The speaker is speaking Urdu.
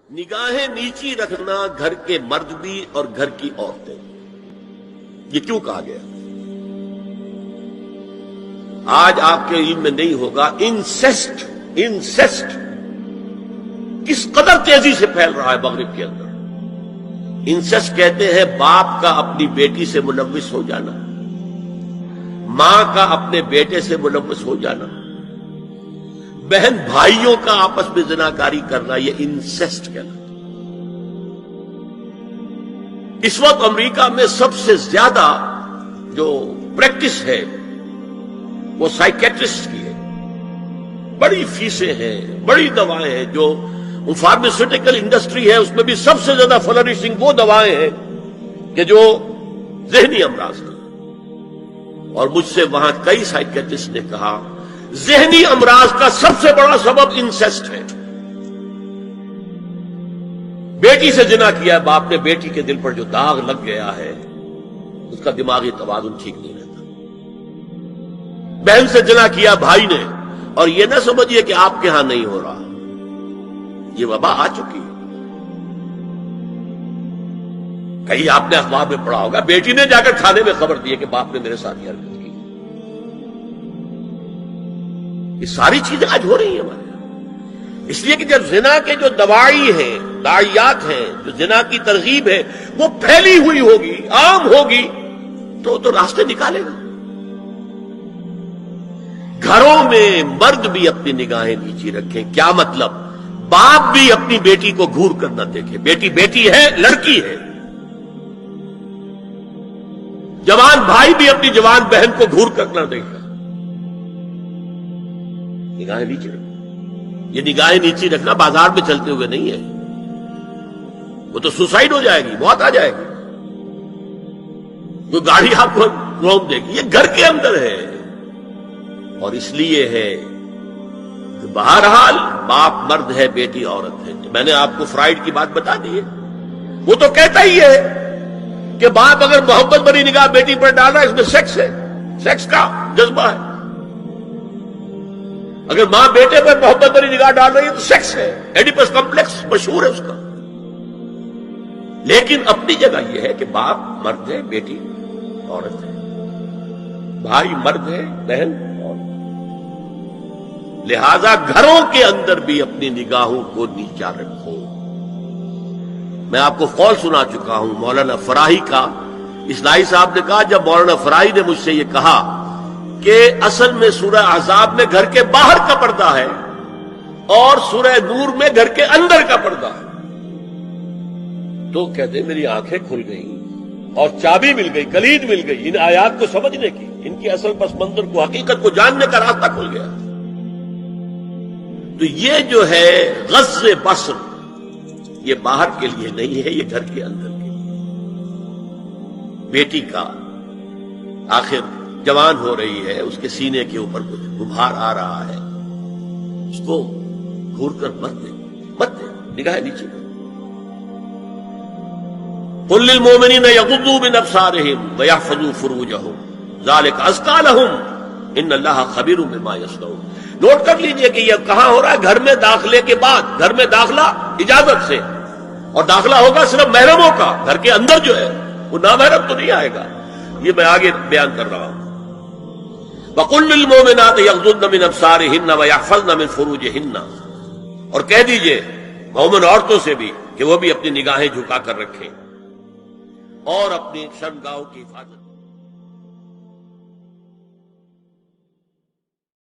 نگاہیں نیچی رکھنا گھر کے مرد بھی اور گھر کی عورتیں، یہ کیوں کہا گیا؟ آج آپ کے علم میں نہیں ہوگا انسیسٹ کس قدر تیزی سے پھیل رہا ہے مغرب کے اندر۔ انسیسٹ کہتے ہیں باپ کا اپنی بیٹی سے ملوث ہو جانا، ماں کا اپنے بیٹے سے ملوث ہو جانا، بہن بھائیوں کا آپس میں زناکاری کرنا، یہ انسیسٹ کہلاتا ہے۔ اس وقت امریکہ میں سب سے زیادہ جو پریکٹس ہے وہ سائیکیٹرسٹ کی ہے، بڑی فیسیں ہیں، بڑی دوائیں ہیں، جو فارماسیوٹیکل انڈسٹری ہے اس میں بھی سب سے زیادہ فلرشنگ وہ دوائیں ہیں کہ جو ذہنی امراض کا، اور مجھ سے وہاں کئی سائیکیٹرسٹ نے کہا ذہنی امراض کا سب سے بڑا سبب انسیسٹ ہے۔ بیٹی سے زنا کیا ہے باپ نے، بیٹی کے دل پر جو داغ لگ گیا ہے اس کا دماغی توازن ٹھیک نہیں رہتا۔ بہن سے زنا کیا بھائی نے، اور یہ نہ سمجھیے کہ آپ کے ہاں نہیں ہو رہا، یہ وبا آ چکی ہے۔ کہیں آپ نے اخبار میں پڑھا ہوگا بیٹی نے جا کر تھانے میں خبر دی ہے کہ باپ نے میرے ساتھ یہ حرکت کی۔ یہ ساری چیزیں آج ہو رہی ہیں ہمارے یہاں، اس لیے کہ جب زنا کے جو دواعی ہیں، داعیات ہیں، جو زنا کی ترغیب ہے وہ پھیلی ہوئی ہوگی، عام ہوگی، تو راستے نکالے گا۔ گھروں میں مرد بھی اپنی نگاہیں نیچی رکھیں۔ کیا مطلب؟ باپ بھی اپنی بیٹی کو گھور کر نہ دیکھے، بیٹی بیٹی ہے، لڑکی ہے۔ جوان بھائی بھی اپنی جوان بہن کو گھور کر نہ دیکھے۔ نگاہیں نیچی رکھنا، یہ نگاہیں نیچی رکھنا بازار میں چلتے ہوئے نہیں ہے، وہ تو سوسائڈ ہو جائے گی، موت آ جائے گی، کوئی گاڑی آپ کو روک دے گی۔ یہ گھر کے اندر ہے، اور اس لیے ہے کہ بہرحال باپ مرد ہے، بیٹی عورت ہے۔ میں نے آپ کو فرائیڈ کی بات بتا دی ہے، وہ تو کہتا ہی ہے کہ باپ اگر محبت بھری نگاہ بیٹی پر ڈال رہا ہے اس میں سیکس ہے، سیکس کا جذبہ ہے۔ اگر ماں بیٹے پر محبت بھری نگاہ ڈال رہی ہے تو سیکس ہے، ایڈیپس کمپلیکس مشہور ہے اس کا۔ لیکن اپنی جگہ یہ ہے کہ باپ مرد ہے، بیٹی عورت ہے، بھائی مرد ہے، بہن عورت۔ لہذا گھروں کے اندر بھی اپنی نگاہوں کو نیچا رکھو۔ میں آپ کو قول سنا چکا ہوں مولانا فراہی کا۔ اصلاحی صاحب نے کہا، جب مولانا فراہی نے مجھ سے یہ کہا کہ اصل میں سورہ احزاب میں گھر کے باہر کا پردہ ہے اور سورہ نور میں گھر کے اندر کا پردہ ہے، تو کہتے میری آنکھیں کھل گئیں اور چابی مل گئی، کلید مل گئی ان آیات کو سمجھنے کی، ان کی اصل پس منظر کو، حقیقت کو جاننے کا راستہ کھل گیا۔ تو یہ جو ہے غض بصر، یہ باہر کے لیے نہیں ہے، یہ گھر کے اندر کے لیے۔ بیٹی کا آخر جوان ہو رہی ہے، اس کے سینے کے اوپر کچھ غبار آ رہا ہے، اس کو گھور کر مت دے، نگاہ نیچے۔ قل للمؤمنین یغضوا من ابصارہم ویحفظوا فروجہم ذلک ازکی لہم ان اللہ خبیر بما یصنعون۔ نوٹ کر لیجئے کہ یہ کہاں ہو رہا ہے؟ گھر میں داخلے کے بعد۔ گھر میں داخلہ اجازت سے، اور داخلہ ہوگا صرف محرموں کا۔ گھر کے اندر جو ہے وہ نامحرم تو نہیں آئے گا، یہ میں آگے بیان کر رہا ہوں۔ وَقُلْ لِلْمُؤْمِنَاتِ يَغْضُضْنَ مِنْ أَبْصَارِهِنَّ وَيَحْفَظْنَ مِنْ فُرُوجِهِنَّ، اور کہہ دیجئے مومن عورتوں سے بھی کہ وہ بھی اپنی نگاہیں جھکا کر رکھیں اور اپنی شرمگاہوں کی حفاظت